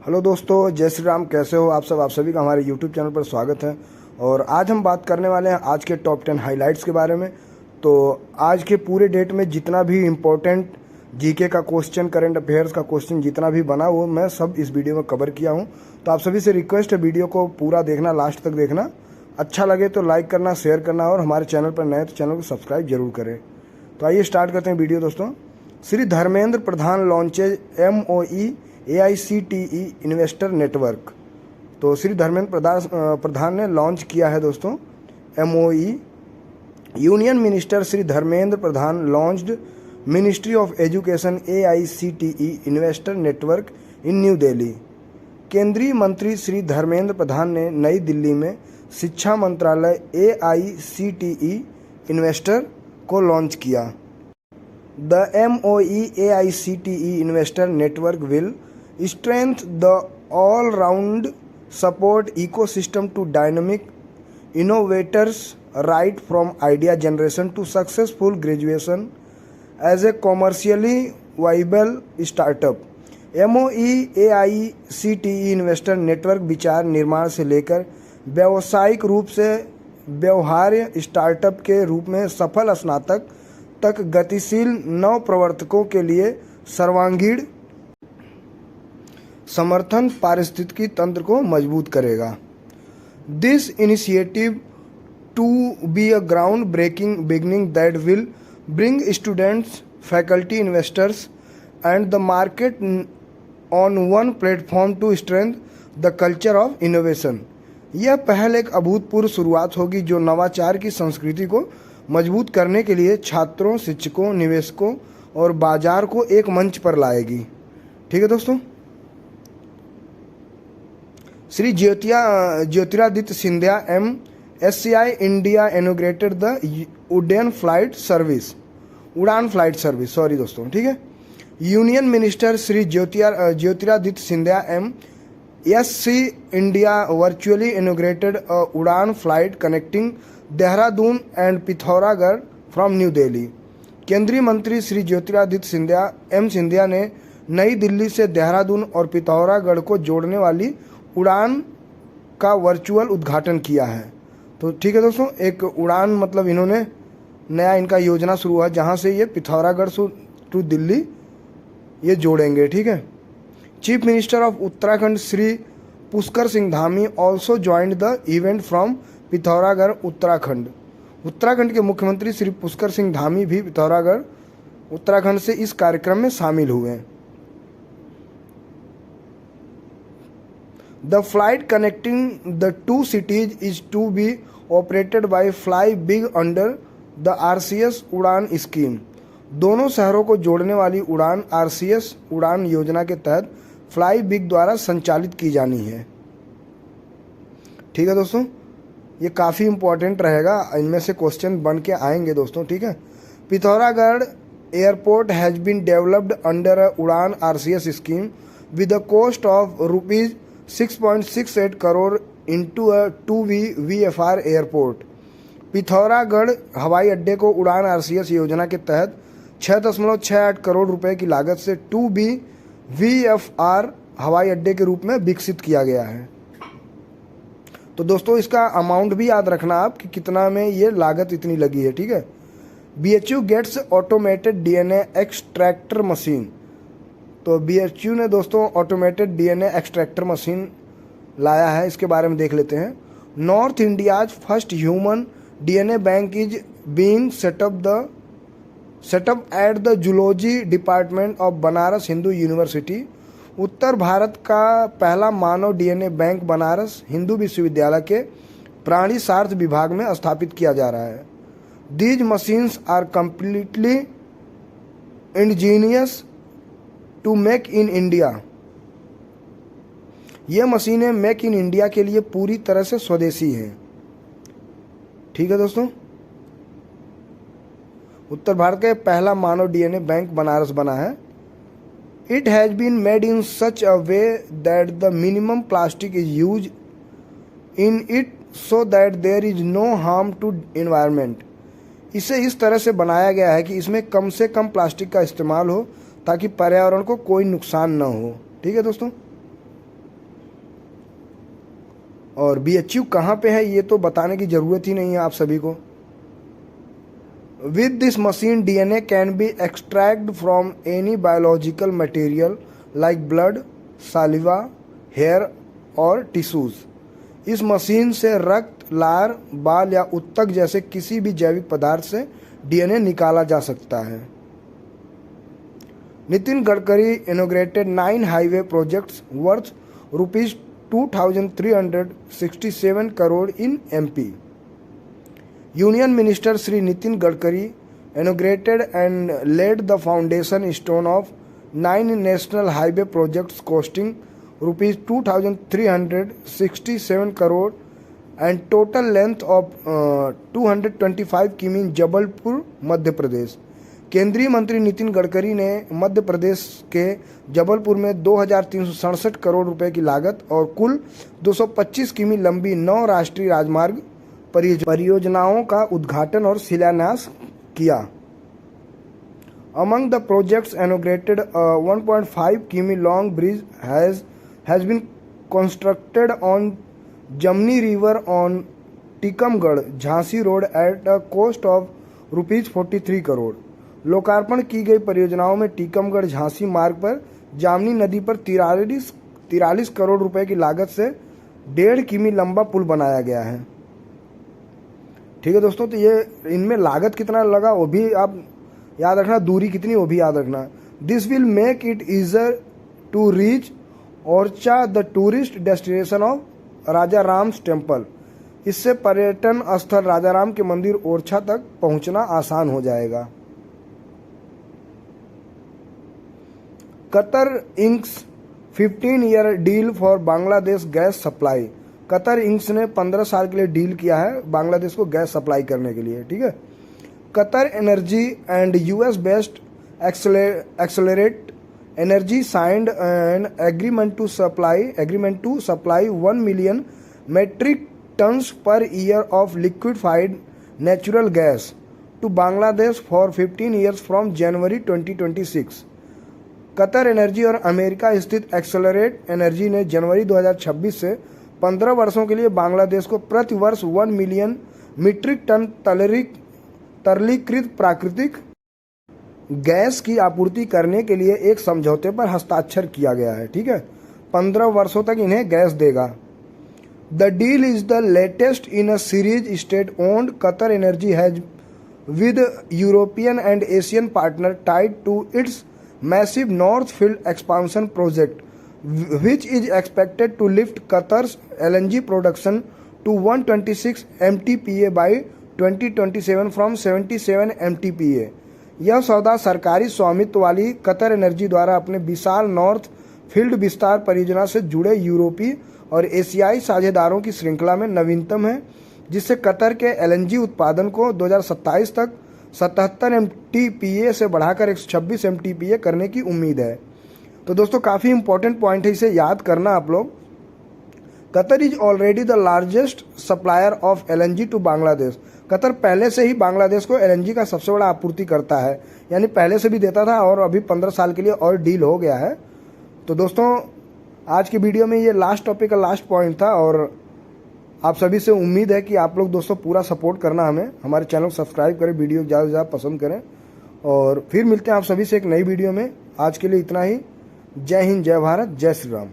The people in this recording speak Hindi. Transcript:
हेलो दोस्तों, जय श्री राम। कैसे हो आप सब? आप सभी का हमारे यूट्यूब चैनल पर स्वागत है। और आज हम बात करने वाले हैं आज के टॉप 10 हाइलाइट्स के बारे में। तो आज के पूरे डेट में जितना भी इम्पोर्टेंट जीके का क्वेश्चन, करंट अफेयर्स का क्वेश्चन जितना भी बना वो मैं सब इस वीडियो में कवर किया हूँ। तो आप सभी से रिक्वेस्ट है वीडियो को पूरा देखना, लास्ट तक देखना। अच्छा लगे तो लाइक करना, शेयर करना, और हमारे चैनल पर नए तो चैनल को सब्सक्राइब जरूर करें। तो आइए स्टार्ट करते हैं वीडियो दोस्तों। Shri Dharmendra Pradhan launches MOE AICTE investor network. तो श्री धर्मेंद्र प्रधान ने लॉन्च किया है दोस्तों MOE। Union minister Shri Dharmendra Pradhan launched ministry of education AICTE investor network in new Delhi. केंद्रीय मंत्री श्री धर्मेंद्र प्रधान ने नई दिल्ली में शिक्षा मंत्रालय AICTE इन्वेस्टर को लॉन्च किया। The MOE AICTE investor network will strengthen the all-round support ecosystem to dynamic innovators right from idea generation to successful graduation as a commercially viable startup। MOE AICTE investor network विचार निर्माण से लेकर व्यावसायिक रूप से व्यवहार्य स्टार्टअप के रूप में सफल स्नातक तक गतिशील नव प्रवर्तकों के लिए सर्वांगीण समर्थन पारिस्थितिकी तंत्र को मजबूत करेगा। This initiative to be a ground breaking beginning that will bring students, faculty, investors and the market on one platform to strength the culture of innovation. यह पहल एक अभूतपूर्व शुरुआत होगी जो नवाचार की संस्कृति को मजबूत करने के लिए छात्रों, शिक्षकों, निवेशकों और बाजार को एक मंच पर लाएगी। ठीक है दोस्तों। Shri Jyotiraditya Scindia SCI India inaugurated the Udan flight service. Sorry दोस्तों, ठीक है। Union minister Shri Jyotiraditya Scindia SC India virtually inaugurated Udan flight connecting Dehradun and Pithoragarh from New Delhi. केंद्रीय मंत्री श्री ज्योतिरादित्य सिंधिया ने नई दिल्ली से देहरादून और पिथौरागढ़ को जोड़ने वाली उड़ान का वर्चुअल उद्घाटन किया है। तो ठीक है दोस्तों, एक उड़ान मतलब इन्होंने नया इनका योजना शुरू हुआ जहां से ये पिथौरागढ़ टू दिल्ली ये जोड़ेंगे। ठीक है। Chief minister of Uttarakhand Shri Pushkar Singh Dhami also joined the event from Pithoragarh Uttarakhand. Uttarakhand के मुख्यमंत्री श्री पुष्कर सिंह धामी भी पिथौरागढ़ उत्तराखंड से इस कार्यक्रम में शामिल हुए। The flight connecting the two cities is to be operated by Fly Big under the RCS Udan scheme. दोनों शहरों को जोड़ने वाली उड़ान RCS उड़ान योजना के तहत फ्लाई बिग द्वारा संचालित की जानी है। ठीक है दोस्तों, ये काफ़ी इंपॉर्टेंट रहेगा, इनमें से क्वेश्चन बन के आएंगे दोस्तों। ठीक है। Pithoragarh airport has been developed under a Udan RCS scheme with a cost of ₹6.68 crore into a 2V VFR airport. Pithoragarh हवाई अड्डे को उड़ान RCS योजना के तहत 6.68 करोड़ रुपए की लागत से 2B VFR हवाई अड्डे के रूप में विकसित किया गया है। तो दोस्तों इसका अमाउंट भी याद रखना आप कि कितना में ये लागत इतनी लगी है। ठीक है। BHU gets automated DNA extractor machine. तो BHU ने दोस्तों ऑटोमेटेड DNA एक्सट्रैक्टर मशीन लाया है, इसके बारे में देख लेते हैं। North India's first human DNA bank is being set up at the zoology department of Banaras Hindu university. उत्तर भारत का पहला मानव DNA बैंक बनारस हिंदू विश्वविद्यालय के प्राणी शास्त्र विभाग में स्थापित किया जा रहा है। These machines are completely indigenous to make in India. ये मशीनें मेक इन इंडिया के लिए पूरी तरह से स्वदेशी हैं। ठीक है दोस्तों। उत्तर भारत का पहला मानव DNA बैंक बनारस बना है। It has been made in such a way that the minimum plastic is used in it so that there is no harm to environment। इसे इस तरह से बनाया गया है कि इसमें कम से कम प्लास्टिक का इस्तेमाल हो ताकि पर्यावरण को कोई नुकसान न हो। ठीक है दोस्तों। और BHU कहाँ पे है ये तो बताने की ज़रूरत ही नहीं है आप सभी को। With this machine DNA can be extract from any biological material like blood, saliva, hair और टिश्यूज़। इस मशीन से रक्त, लार, बाल या उत्तक जैसे किसी भी जैविक पदार्थ से DNA निकाला जा सकता है। Nitin Gadkari inaugurated 9 highway projects worth ₹2,367 crore in MP। Union minister Shri Nitin Gadkari inaugurated and laid the foundation stone of 9 national highway projects costing ₹2,367 crore and total length of 225 किमी इन जबलपुर, मध्य प्रदेश। केंद्रीय मंत्री नितिन गडकरी ने मध्य प्रदेश के जबलपुर में 2,367 करोड़ रुपए की लागत और कुल 225 किमी लंबी 9 राष्ट्रीय राजमार्ग परियोजनाओं का उद्घाटन और शिलान्यास किया। अमंग द प्रोजेक्ट्स इनॉग्रेटेड 1.5 किमी long bridge has been constructed on Jamni river on Tikamgarh Jhansi road at a cost of ₹43 crore. लोकार्पण की गई परियोजनाओं में टीकमगढ़ झांसी मार्ग पर जामनी नदी पर 43 करोड़ रुपए की लागत से 1.5 किमी लंबा पुल बनाया गया है। ठीक है दोस्तों, तो ये इनमें लागत कितना लगा वो भी आप याद रखना, दूरी कितनी वो भी याद रखना। This will make it easier to reach Orchha the tourist destination of Raja Ram's temple. इससे पर्यटन स्थल राजा राम के मंदिर ओरछा तक पहुंचना आसान हो जाएगा। Qatar inks 15-year deal for Bangladesh gas supply. Qatar inks ने 15 साल के लिए डील किया है बांग्लादेश को गैस सप्लाई करने के लिए। ठीक है। Qatar Energy and US based Excelerate Energy signed an agreement to supply 1 million metric tons per year of liquefied natural gas to Bangladesh for 15 years from January 2026। Qatar Energy और अमेरिका स्थित एक्सेलरेट एनर्जी ने जनवरी 2026 से 15 वर्षों के लिए बांग्लादेश को प्रति वर्ष 1 मिलियन मीट्रिक टन तरलीकृत प्राकृतिक गैस की आपूर्ति करने के लिए एक समझौते पर हस्ताक्षर किया गया है। ठीक है, 15 वर्षों तक इन्हें गैस देगा। The deal is the latest in a series state owned Qatar Energy has with European and Asian partner tied to its massive north field expansion project which is expected to lift Qatar's LNG production to 126 MTPA by 2027 from 77 MTPA। यह सौदा सरकारी स्वामित्व वाली कतर एनर्जी द्वारा अपने विशाल नॉर्थ फील्ड विस्तार परियोजना से जुड़े यूरोपीय और एशियाई साझेदारों की श्रृंखला में नवीनतम है, जिससे कतर के LNG उत्पादन को 2027 तक 77 MTPA से बढ़ाकर 126 MTPA करने की उम्मीद है। तो दोस्तों काफ़ी इंपॉर्टेंट पॉइंट है, इसे याद करना आप लोग। Qatar is already the largest supplier of LNG to Bangladesh. Qatar पहले से ही बांग्लादेश को LNG का सबसे बड़ा आपूर्ति करता है, यानी पहले से भी देता था और अभी 15 साल के लिए और डील हो गया है। तो दोस्तों आज की वीडियो में ये लास्ट टॉपिक का लास्ट पॉइंट था और आप सभी से उम्मीद है कि आप लोग दोस्तों पूरा सपोर्ट करना, हमारे चैनल को सब्सक्राइब करें, वीडियो ज़्यादा से ज़्यादा पसंद करें और फिर मिलते हैं आप सभी से एक नई वीडियो में। आज के लिए इतना ही। जय हिंद, जय भारत, जय श्री राम।